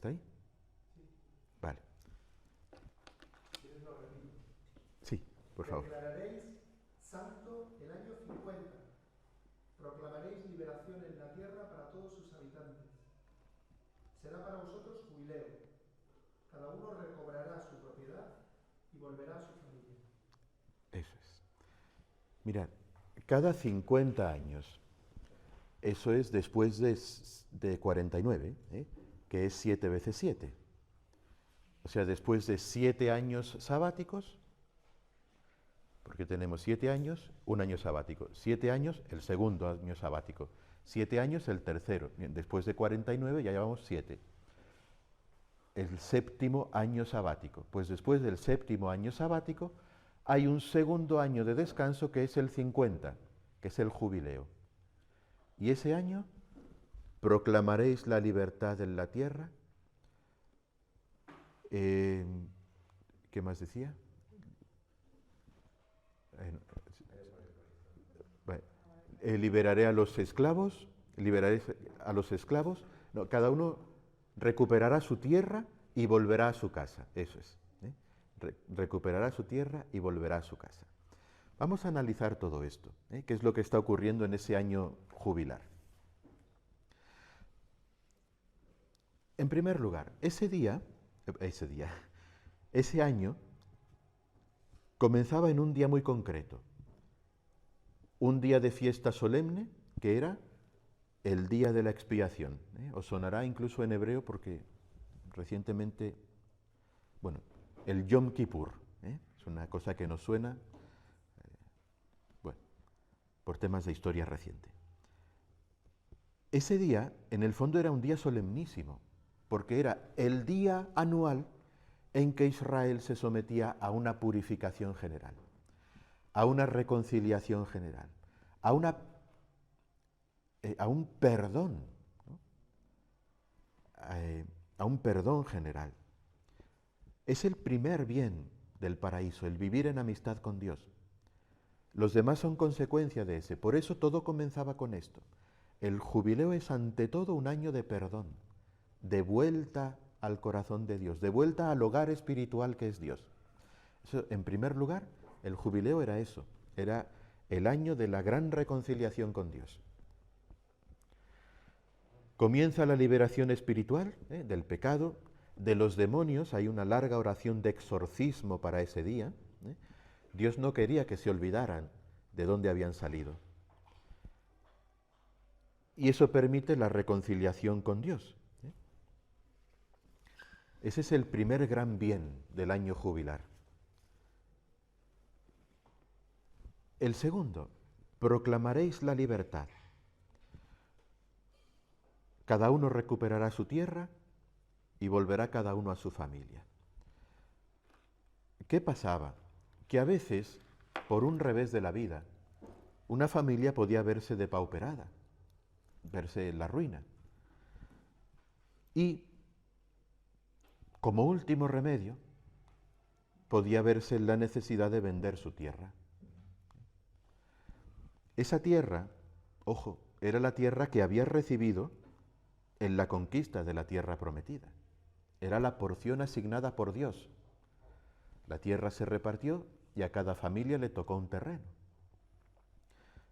¿Hasta ahí? Vale. Sí, por favor. Declararéis santo el año 50. Proclamaréis liberación en la tierra para todos sus habitantes. Será para vosotros jubileo. Cada uno recobrará su propiedad y volverá a su familia. Eso es. Mirad, cada 50 años, eso es después de 49, que es 7 veces 7. O sea, después de 7 años sabáticos, porque tenemos 7 años, un año sabático. 7 años, el segundo año sabático. 7 años, el tercero. Bien, después de 49 ya llevamos 7. El séptimo año sabático. Pues después del séptimo año sabático hay un segundo año de descanso que es el 50, que es el jubileo. Y ese año proclamaréis la libertad en la tierra. ¿Qué más decía? Liberaré a los esclavos, liberaré a los esclavos. No, cada uno recuperará su tierra y volverá a su casa. Eso es. Recuperará su tierra y volverá a su casa. Vamos a analizar todo esto, qué es lo que está ocurriendo en ese año jubilar. En primer lugar, ese año comenzaba en un día muy concreto, un día de fiesta solemne que era el día de la expiación. Os sonará incluso en hebreo porque recientemente, bueno, el Yom Kippur, es una cosa que nos suena, bueno, por temas de historia reciente. Ese día, en el fondo, era un día solemnísimo, porque era el día anual en que Israel se sometía a una purificación general, a una reconciliación general, a un perdón, ¿no? A un perdón general. Es el primer bien del paraíso, el vivir en amistad con Dios. Los demás son consecuencia de ese. Por eso todo comenzaba con esto. El jubileo es ante todo un año de perdón, de vuelta al corazón de Dios, de vuelta al hogar espiritual que es Dios. Eso, en primer lugar, el jubileo era eso, era el año de la gran reconciliación con Dios. Comienza la liberación espiritual del pecado, de los demonios. Hay una larga oración de exorcismo para ese día. Dios no quería que se olvidaran de dónde habían salido. Y eso permite la reconciliación con Dios. Ese es el primer gran bien del año jubilar. El segundo, proclamaréis la libertad. Cada uno recuperará su tierra y volverá cada uno a su familia. ¿Qué pasaba? Que a veces, por un revés de la vida, una familia podía verse depauperada, verse en la ruina. Y, como último remedio, podía verse en la necesidad de vender su tierra. Esa tierra, ojo, era la tierra que había recibido en la conquista de la tierra prometida. Era la porción asignada por Dios. La tierra se repartió y a cada familia le tocó un terreno.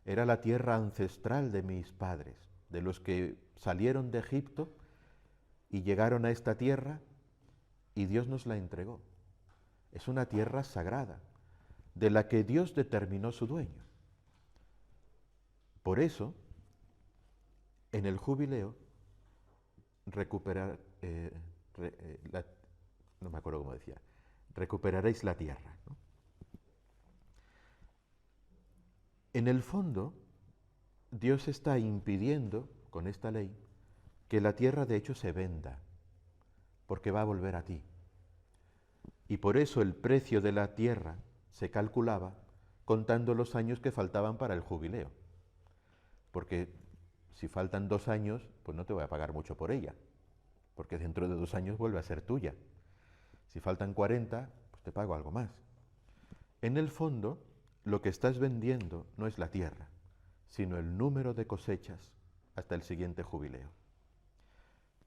Era la tierra ancestral de mis padres, de los que salieron de Egipto y llegaron a esta tierra y Dios nos la entregó. Es una tierra sagrada, de la que Dios determinó su dueño. Por eso, en el jubileo, no me acuerdo cómo decía, recuperaréis la tierra, ¿no? En el fondo, Dios está impidiendo, con esta ley, que la tierra de hecho se venda, porque va a volver a ti. Y por eso el precio de la tierra se calculaba contando los años que faltaban para el jubileo. Porque si faltan 2 años, pues no te voy a pagar mucho por ella, porque dentro de 2 años vuelve a ser tuya. Si faltan 40, pues te pago algo más. En el fondo, lo que estás vendiendo no es la tierra, sino el número de cosechas hasta el siguiente jubileo.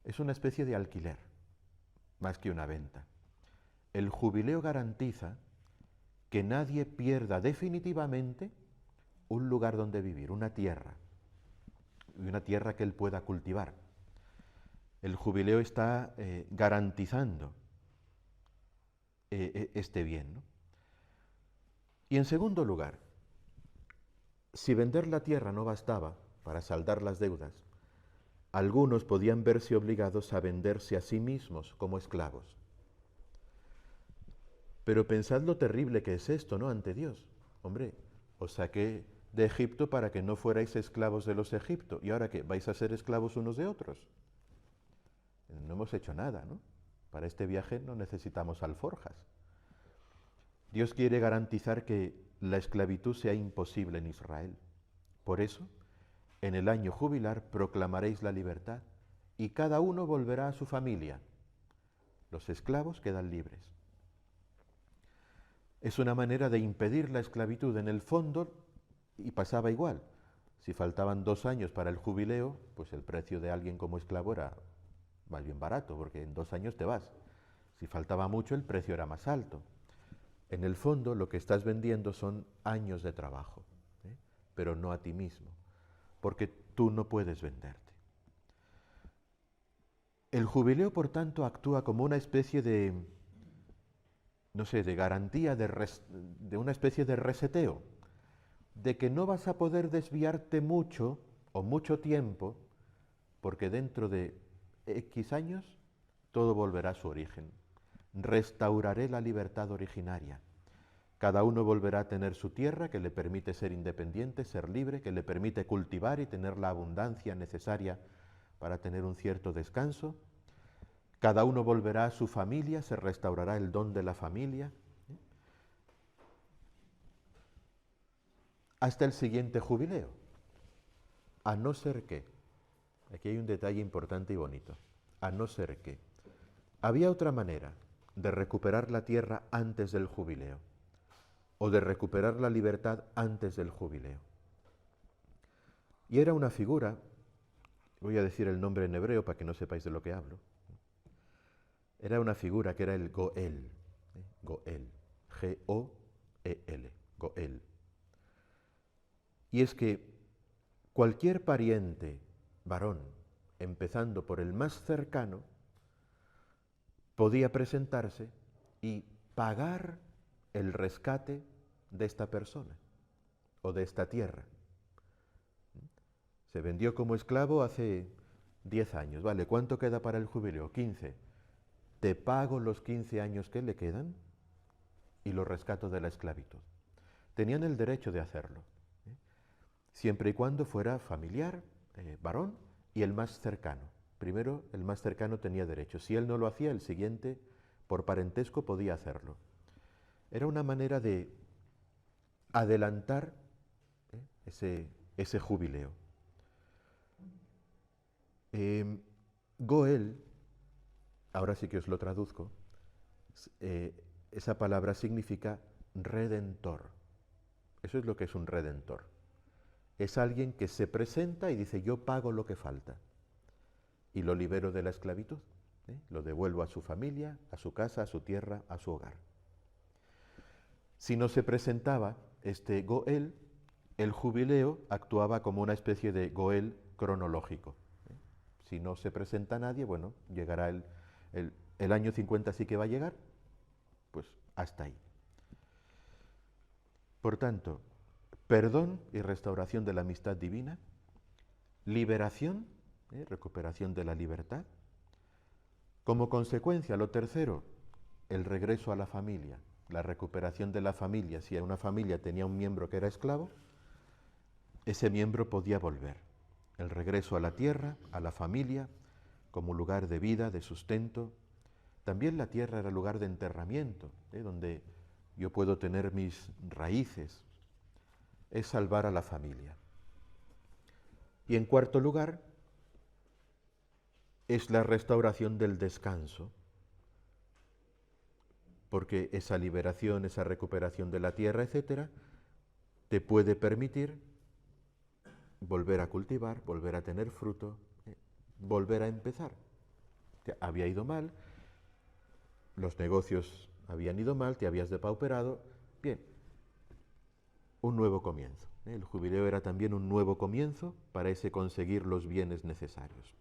Es una especie de alquiler. más que una venta. El jubileo garantiza que nadie pierda definitivamente un lugar donde vivir, una tierra, y una tierra que él pueda cultivar. El jubileo está garantizando este bien, ¿no? Y en segundo lugar, si vender la tierra no bastaba para saldar las deudas, algunos podían verse obligados a venderse a sí mismos como esclavos. Pero pensad lo terrible que es esto, ¿no?, ante Dios. Hombre, os saqué de Egipto para que no fuerais esclavos de los egipcios, y ahora que vais a ser esclavos unos de otros. No hemos hecho nada, ¿no? Para este viaje no necesitamos alforjas. Dios quiere garantizar que la esclavitud sea imposible en Israel. Por eso, en el año jubilar proclamaréis la libertad y cada uno volverá a su familia. Los esclavos quedan libres. Es una manera de impedir la esclavitud en el fondo, y pasaba igual. Si faltaban 2 años para el jubileo, pues el precio de alguien como esclavo era más bien barato, porque en 2 años te vas. Si faltaba mucho, el precio era más alto. En el fondo, lo que estás vendiendo son años de trabajo, pero no a ti mismo, porque tú no puedes venderte. El jubileo, por tanto, actúa como una especie de, no sé, de garantía, de una especie de reseteo, de que no vas a poder desviarte mucho o mucho tiempo, porque dentro de X años todo volverá a su origen. Restauraré la libertad originaria. Cada uno volverá a tener su tierra que le permite ser independiente, ser libre, que le permite cultivar y tener la abundancia necesaria para tener un cierto descanso. Cada uno volverá a su familia, se restaurará el don de la familia. Hasta el siguiente jubileo. A no ser que, aquí hay un detalle importante y bonito, a no ser que, había otra manera de recuperar la tierra antes del jubileo, o de recuperar la libertad antes del jubileo. Y era una figura, voy a decir el nombre en hebreo para que no sepáis de lo que hablo, era una figura que era el Goel, Goel, G-O-E-L, Goel. Y es que cualquier pariente varón, empezando por el más cercano, podía presentarse y pagar el rescate de esta persona o de esta tierra. Se vendió como esclavo hace 10 años. Vale, ¿cuánto queda para el jubileo? 15. Te pago los 15 años que le quedan y lo rescato de la esclavitud. Tenían el derecho de hacerlo, siempre y cuando fuera familiar, varón, y el más cercano. Primero, el más cercano tenía derecho. Si él no lo hacía, el siguiente, por parentesco, podía hacerlo. Era una manera de adelantar ese jubileo. Goel, ahora sí que os lo traduzco, esa palabra significa redentor. Eso es lo que es un redentor. Es alguien que se presenta y dice, yo pago lo que falta y lo libero de la esclavitud, lo devuelvo a su familia, a su casa, a su tierra, a su hogar. Si no se presentaba este Goel, el jubileo actuaba como una especie de Goel cronológico. Si no se presenta nadie, bueno, llegará el año 50 sí que va a llegar, pues hasta ahí. Por tanto, perdón y restauración de la amistad divina, liberación, recuperación de la libertad. Como consecuencia, lo tercero, el regreso a la familia, la recuperación de la familia. Si una familia tenía un miembro que era esclavo, ese miembro podía volver. El regreso a la tierra, a la familia, como lugar de vida, de sustento. También la tierra era lugar de enterramiento, donde yo puedo tener mis raíces. Es salvar a la familia. Y en cuarto lugar, es la restauración del descanso, porque esa liberación, esa recuperación de la tierra, etcétera, te puede permitir volver a cultivar, volver a tener fruto, volver a empezar. Había ido mal, los negocios habían ido mal, te habías depauperado. Bien, un nuevo comienzo. El jubileo era también un nuevo comienzo para ese conseguir los bienes necesarios.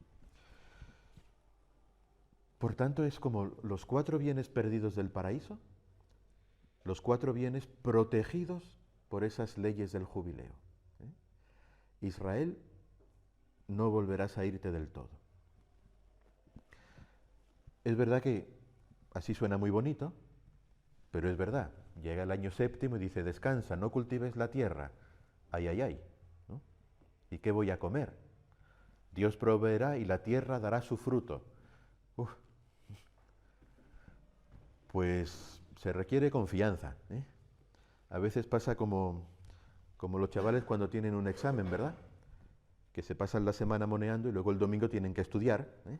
Por tanto, es como los 4 bienes perdidos del paraíso, los 4 bienes protegidos por esas leyes del jubileo. Israel, no volverás a irte del todo. Es verdad que así suena muy bonito, pero es verdad. Llega el año 7º y dice, descansa, no cultives la tierra. Ay, ay, ay, ¿no? ¿Y qué voy a comer? Dios proveerá y la tierra dará su fruto. Uf. Pues se requiere confianza, ¿eh? A veces pasa como los chavales cuando tienen un examen, ¿verdad? Que se pasan la semana moneando y luego el domingo tienen que estudiar, ¿eh?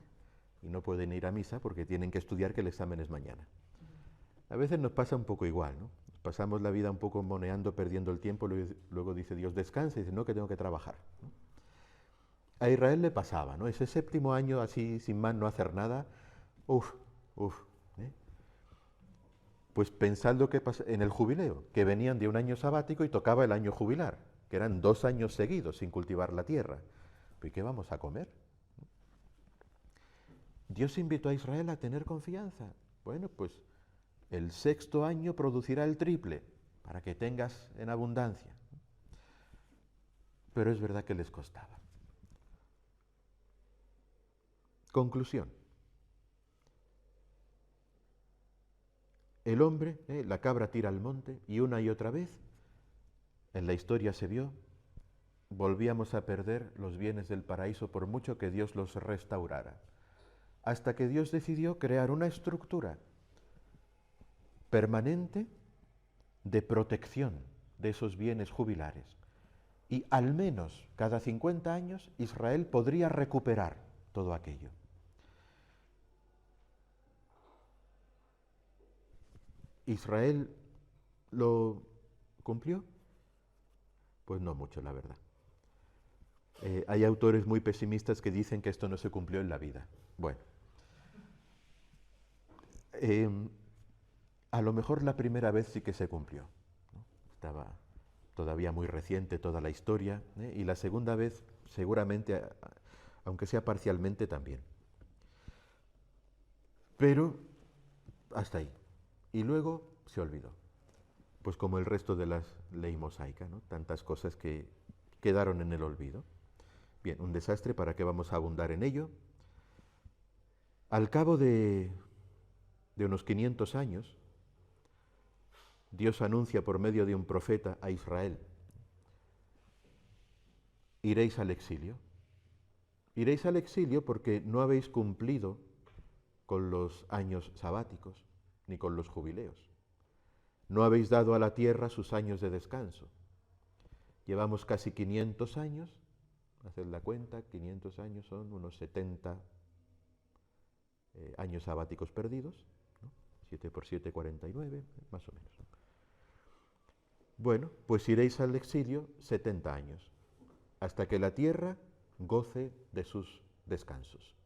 Y no pueden ir a misa porque tienen que estudiar que el examen es mañana. A veces nos pasa un poco igual, ¿no? Nos pasamos la vida un poco moneando, perdiendo el tiempo, luego dice Dios descansa y dice, no, que tengo que trabajar, ¿no? A Israel le pasaba, ¿no? Ese 7º año así, sin más, no hacer nada, uf, ¿eh? Pues pensad lo que pasa en el jubileo, que venían de un año sabático y tocaba el año jubilar, que eran 2 años seguidos sin cultivar la tierra. ¿Y qué vamos a comer? Dios invitó a Israel a tener confianza. Bueno, pues el 6º año producirá el triple, para que tengas en abundancia. Pero es verdad que les costaba. Conclusión. El hombre, la cabra tira al monte, y una y otra vez, en la historia se vio, volvíamos a perder los bienes del paraíso por mucho que Dios los restaurara. Hasta que Dios decidió crear una estructura permanente de protección de esos bienes jubilares. Y al menos cada 50 años Israel podría recuperar todo aquello. ¿Israel lo cumplió? Pues no mucho, la verdad. Hay autores muy pesimistas que dicen que esto no se cumplió en la vida. Bueno, a lo mejor la primera vez sí que se cumplió, ¿no? Estaba todavía muy reciente toda la historia, y la segunda vez seguramente, aunque sea parcialmente, también. Pero hasta ahí. Y luego se olvidó. Pues como el resto de la ley mosaica, ¿no? Tantas cosas que quedaron en el olvido. Bien, un desastre, ¿para qué vamos a abundar en ello? Al cabo de unos 500 años, Dios anuncia por medio de un profeta a Israel, iréis al exilio. Iréis al exilio porque no habéis cumplido con los años sabáticos ni con los jubileos. No habéis dado a la tierra sus años de descanso. Llevamos casi 500 años, haced la cuenta, 500 años son unos 70 años sabáticos perdidos, ¿no? 7 por 7, 49, más o menos. Bueno, pues iréis al exilio 70 años, hasta que la tierra goce de sus descansos.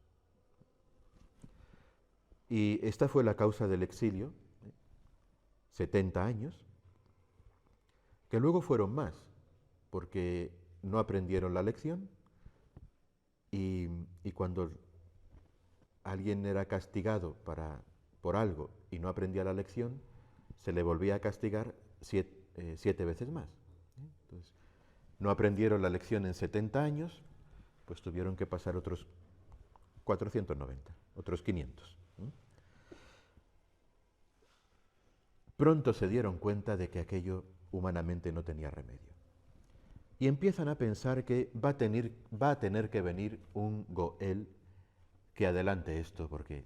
Y esta fue la causa del exilio, 70 años, que luego fueron más, porque no aprendieron la lección y cuando alguien era castigado por algo y no aprendía la lección, se le volvía a castigar 7 veces más. Entonces, no aprendieron la lección en 70 años, pues tuvieron que pasar otros 490, otros 500. Pronto se dieron cuenta de que aquello humanamente no tenía remedio. Y empiezan a pensar que va a tener que venir un Goel que adelante esto, porque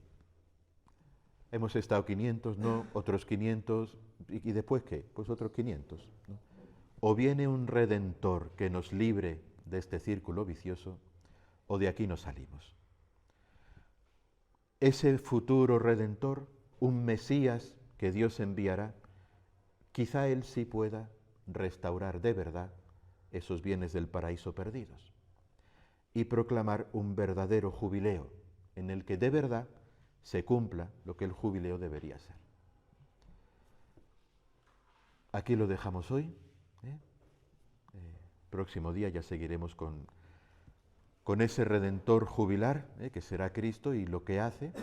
hemos estado 500, no, otros 500, ¿y después qué? Pues otros 500, ¿no? O viene un Redentor que nos libre de este círculo vicioso, o de aquí no salimos. Ese futuro Redentor, un Mesías que Dios enviará, quizá Él sí pueda restaurar de verdad esos bienes del paraíso perdidos y proclamar un verdadero jubileo en el que de verdad se cumpla lo que el jubileo debería ser. Aquí lo dejamos hoy. Próximo día ya seguiremos con ese Redentor jubilar, que será Cristo, y lo que hace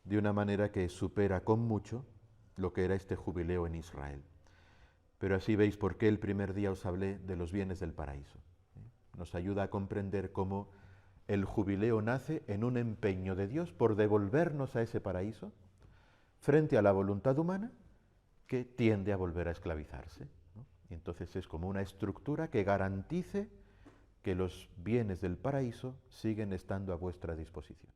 de una manera que supera con mucho lo que era este jubileo en Israel. Pero así veis por qué el primer día os hablé de los bienes del paraíso. Nos ayuda a comprender cómo el jubileo nace en un empeño de Dios por devolvernos a ese paraíso frente a la voluntad humana que tiende a volver a esclavizarse, ¿no? Y entonces es como una estructura que garantice que los bienes del paraíso siguen estando a vuestra disposición.